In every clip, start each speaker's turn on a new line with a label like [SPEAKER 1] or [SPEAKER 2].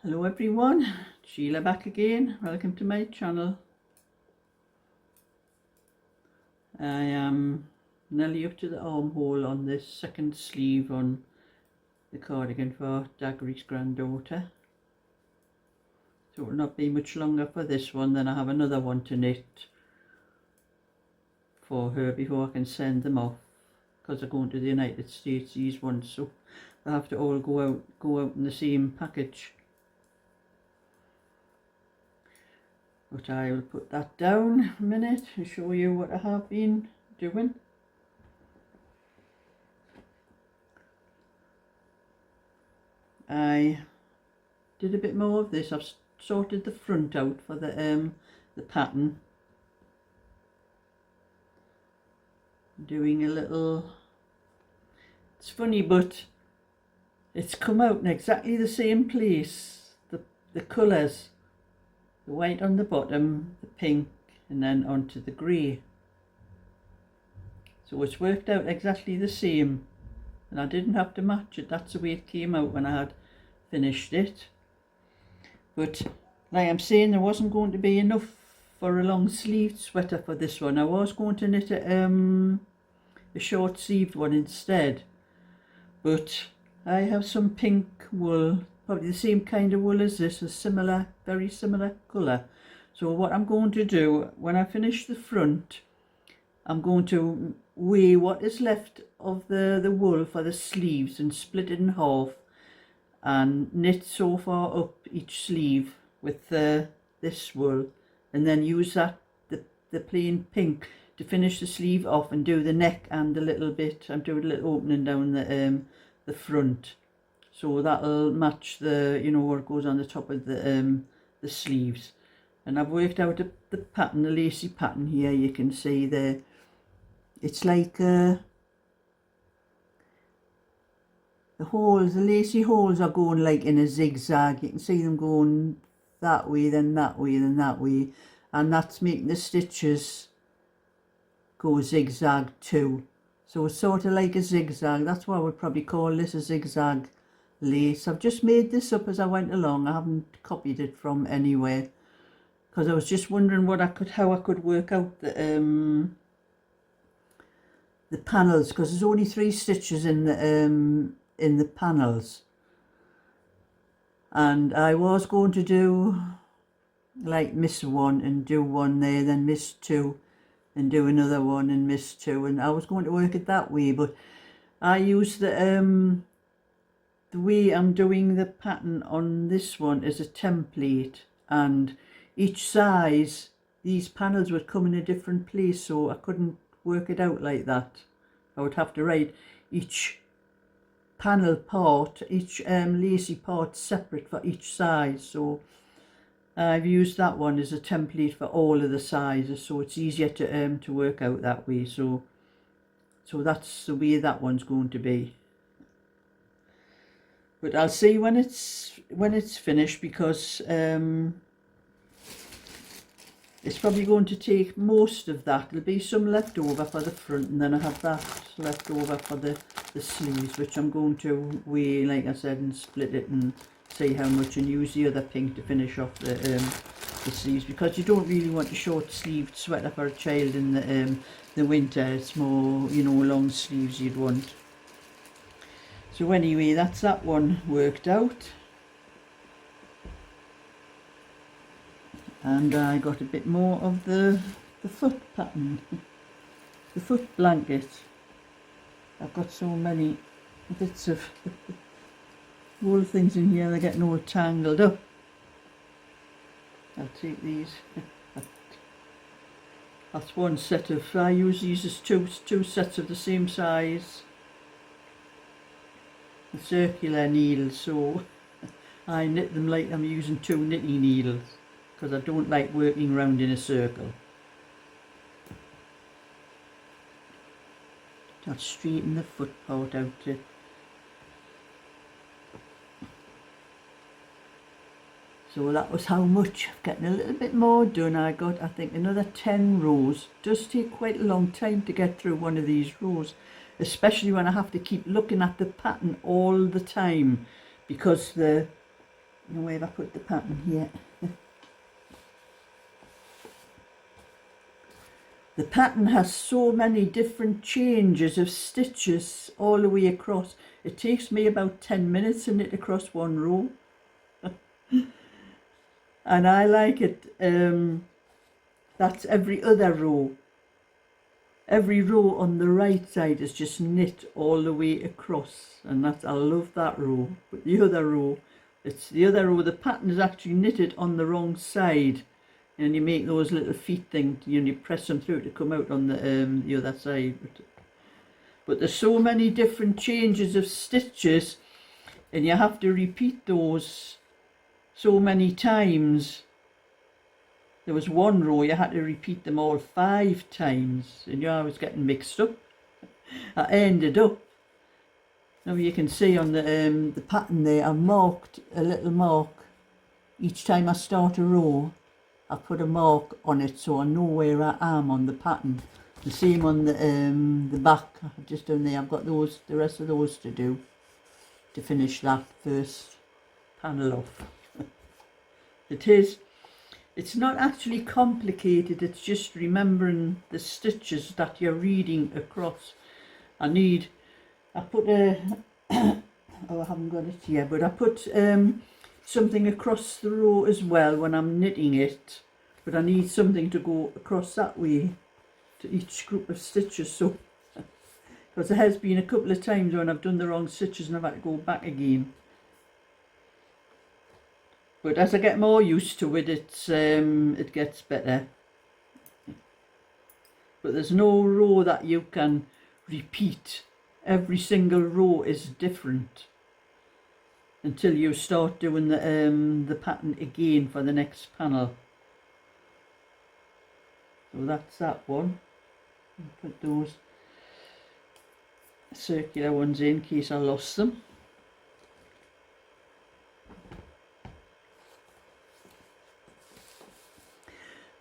[SPEAKER 1] Hello everyone, Sheila back again. Welcome to my channel. I am nearly up to the armhole on this second sleeve on the cardigan for Daggery's granddaughter. So it will not be much longer for this one, then I have another one to knit for her before I can send them off, because they're going to the United States, these ones, so they have to all go out in the same package. But I will put that down a minute and show you what I have been doing. I did a bit more of this. I've sorted the front out for the pattern. Doing a little, it's funny, but it's come out in exactly the same place. The colours. The white on the bottom, the pink, and then onto the grey. So it's worked out exactly the same, and I didn't have to match it. That's the way it came out when I had finished it. But like I'm saying, there wasn't going to be enough for a long sleeved sweater for this one. I was going to knit a short sleeved one instead, but I have some pink wool, probably the same kind of wool as this, a similar, very similar colour. So what I'm going to do, when I finish the front, I'm going to weigh what is left of the wool for the sleeves and split it in half and knit so far up each sleeve with this wool, and then use that, the plain pink, to finish the sleeve off and do the neck and a little bit, and do a little opening down the front. So that'll match the, you know, what goes on the top of the sleeves. And I've worked out the pattern, the lacy pattern here. You can see there, it's like the holes, the lacy holes are going like in a zigzag. You can see them going that way, then that way, then that way, and that's making the stitches go zigzag too. So it's sort of like a zigzag. That's what I would probably call this, a zigzag lace. I've just made this up as I went along. I haven't copied it from anywhere, because I was just wondering how I could work out the panels, because there's only 3 stitches in the panels, and I was going to do like miss 1 and do 1 there, then miss 2 and do another 1 and miss 2, and I was going to work it that way. But I used the way I'm doing the pattern on this one is a template, and each size, these panels would come in a different place, so I couldn't work it out like that. I would have to write each panel part, each lacy part separate for each size. So I've used that one as a template for all of the sizes, so it's easier to work out that way. So that's the way that one's going to be. But I'll see when it's finished, because it's probably going to take most of that. There'll be some left over for the front, and then I have that left over for the sleeves, which I'm going to weigh, like I said, and split it and see how much, and use the other pink to finish off the sleeves, because you don't really want a short sleeved sweater for a child in the winter. It's more, you know, long sleeves you'd want. So anyway, that's that one worked out. And I got a bit more of the foot pattern, the foot blanket. I've got so many bits of wool things in here, they're getting all tangled up. I'll take these. That's one set of, I use these as two sets of the same size, the circular needles, so I knit them like I'm using 2 knitting needles, because I don't like working round in a circle. I'll straighten the foot part out too. So that was how much. I'm getting a little bit more done. I got, I think, another 10 rows. It does take quite a long time to get through one of these rows, especially when I have to keep looking at the pattern all the time, because the Now where have I put the pattern here? The pattern has so many different changes of stitches all the way across. It takes me about 10 minutes to knit across one row. And I like it, that's every other row. Every row on the right side is just knit all the way across, and that's, I love that row. But the other row, it's the other row, the pattern is actually knitted on the wrong side, and you make those little feet things, you press them through to come out on the other side. But there's so many different changes of stitches, and you have to repeat those so many times. There was one row you had to repeat them all 5 times, and I was getting mixed up. I ended up, now you can see on the pattern there, I've marked a little mark each time I start a row. I put a mark on it so I know where I am on the pattern. The same on the back, I've just done there. I've got those, the rest of those to do to finish that first panel off. It's not actually complicated, it's just remembering the stitches that you're reading across. I put a, oh I haven't got it here, but I put something across the row as well when I'm knitting it. But I need something to go across that way to each group of stitches, so, because there has been a couple of times when I've done the wrong stitches and I've had to go back again. But as I get more used to it, it gets better. But there's no row that you can repeat. Every single row is different until you start doing the pattern again for the next panel. So that's that one. Put those circular ones in case I lost them.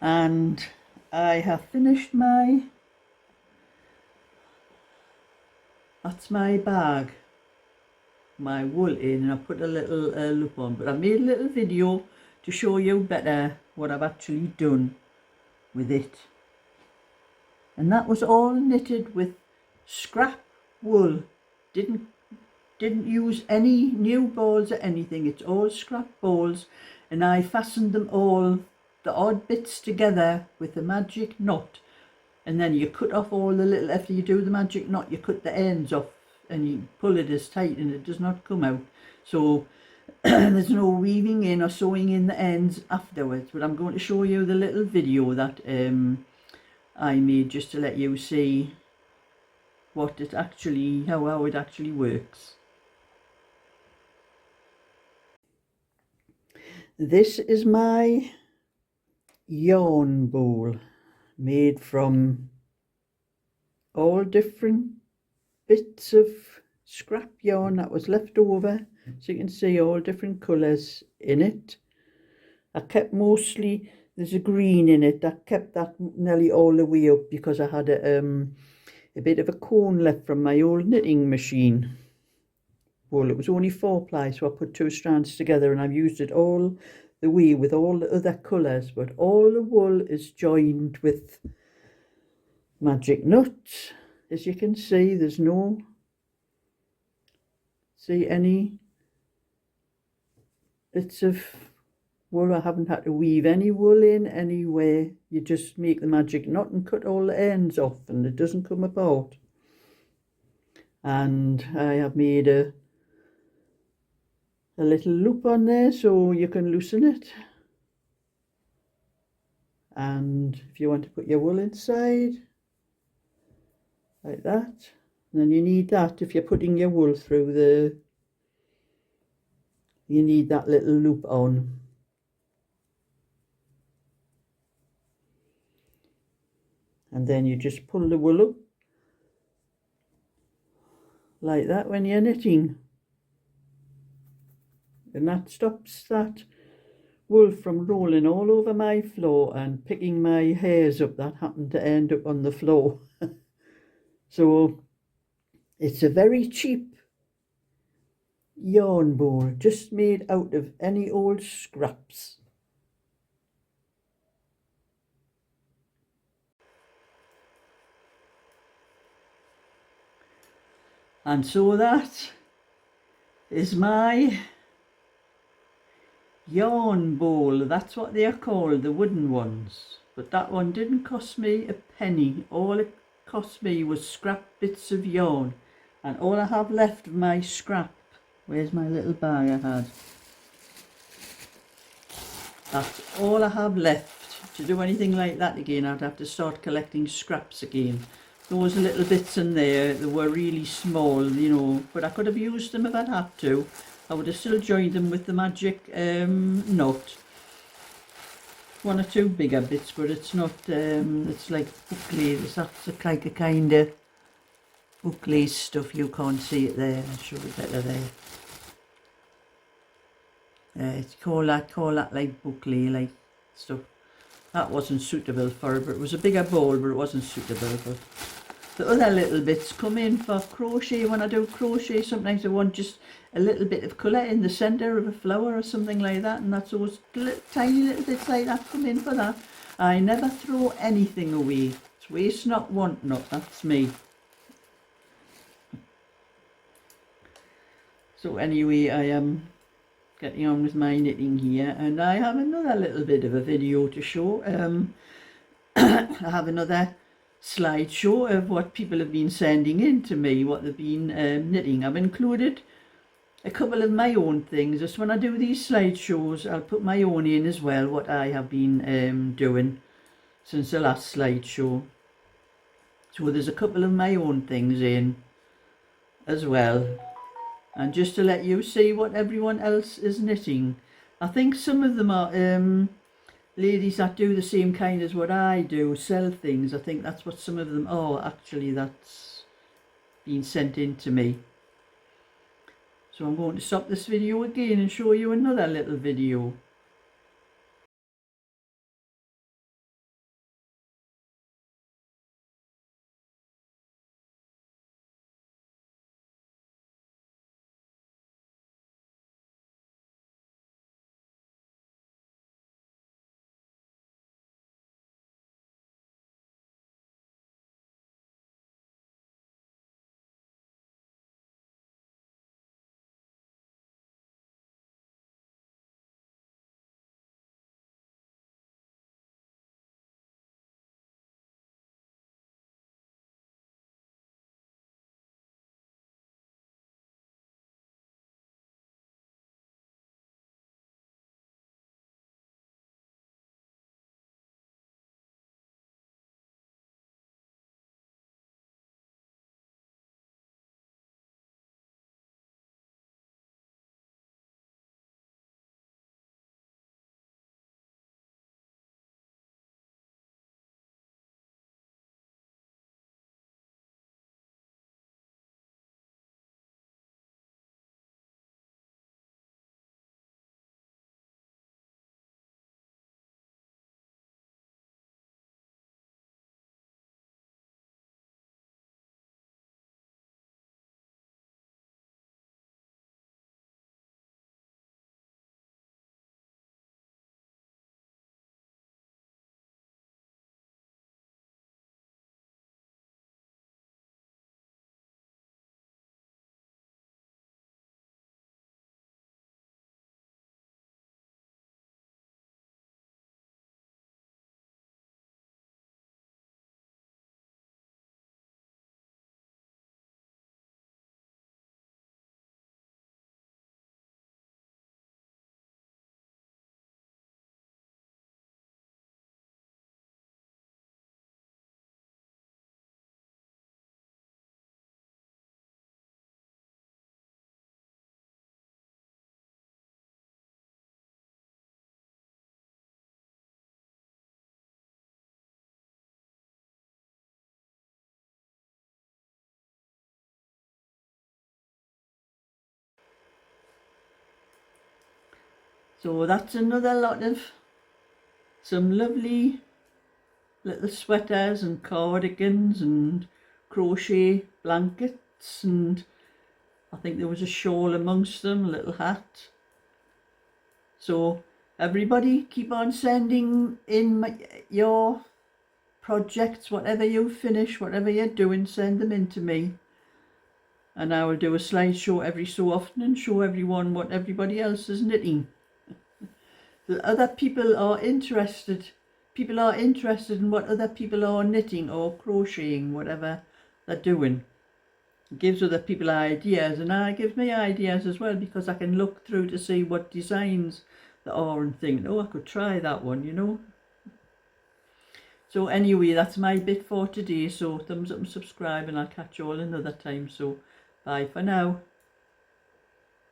[SPEAKER 1] And I have finished that's my bag, my wool in, and I put a little loop on, but I made a little video to show you better what I've actually done with it. And that was all knitted with scrap wool. Didn't use any new balls or anything, it's all scrap balls, and I fastened them all, the odd bits together with the magic knot, and then you cut off all the little, after you do the magic knot you cut the ends off and you pull it as tight and it does not come out, so there's no weaving in or sewing in the ends afterwards. But I'm going to show you the little video that I made just to let you see what it actually, how it actually works. This is my yarn bowl made from all different bits of scrap yarn that was left over, so you can see all different colours in it. I kept mostly, there's a green in it, I kept that nearly all the way up because I had a bit of a cone left from my old knitting machine. Well, it was only 4-ply, so I put 2 strands together and I've used it all the way with all the other colours, but all the wool is joined with magic nuts. As you can see, there's no, any bits of wool. I haven't had to weave any wool in anywhere. You just make the magic knot and cut all the ends off and it doesn't come apart. And I have made a little loop on there so you can loosen it, and if you want to put your wool inside like that, and then you need that if you're putting your wool through you need that little loop on. And then you just pull the wool up like that when you're knitting, and that stops that wool from rolling all over my floor and picking my hairs up that happen to end up on the floor. So it's a very cheap yarn bowl, just made out of any old scraps. And so that is my yarn bowl. That's what they are called, the wooden ones. But that one didn't cost me a penny. All it cost me was scrap bits of yarn. And all I have left of my scrap, where's my little bag I had? That's all I have left. To do anything like that again, I'd have to start collecting scraps again. Those little bits in there, they were really small, you know, but I could have used them if I'd had to. I would have still joined them with the magic knot. One or two bigger bits, but it's not, it's like bouclé. That's like a kind of bouclé stuff. You can't see it there. I'll show you better there. It's call that like bouclé, like stuff. That wasn't suitable for it, but it was a bigger bowl, but it wasn't suitable. But the other little bits come in for crochet. When I do crochet, sometimes I want just a little bit of colour in the centre of a flower or something like that, and that's those tiny little bits like that come in for that. I never throw anything away. It's waste not, want not. That's me. So anyway, I am getting on with my knitting here, and I have another little bit of a video to show. I have another slideshow of what people have been sending in to me, what they've been knitting. I've included a couple of my own things. Just when I do these slideshows, I'll put my own in as well, what I have been doing since the last slideshow. So there's a couple of my own things in as well. And just to let you see what everyone else is knitting. I think some of them are ladies that do the same kind as what I do, sell things. I think that's what some of them are. Actually, that's been sent in to me. So I'm going to stop this video again and show you another little video. So that's another lot of some lovely little sweaters and cardigans and crochet blankets and I think there was a shawl amongst them, a little hat. So everybody keep on sending in your projects, whatever you finish, whatever you're doing, send them in to me. And I will do a slideshow every so often and show everyone what everybody else is knitting. The other people are interested in what other people are knitting or crocheting, whatever they're doing. It gives other people ideas, and it gives me ideas as well, because I can look through to see what designs there are and think, oh, I could try that one, you know. So anyway, that's my bit for today. So thumbs up and subscribe, and I'll catch you all another time. So bye for now.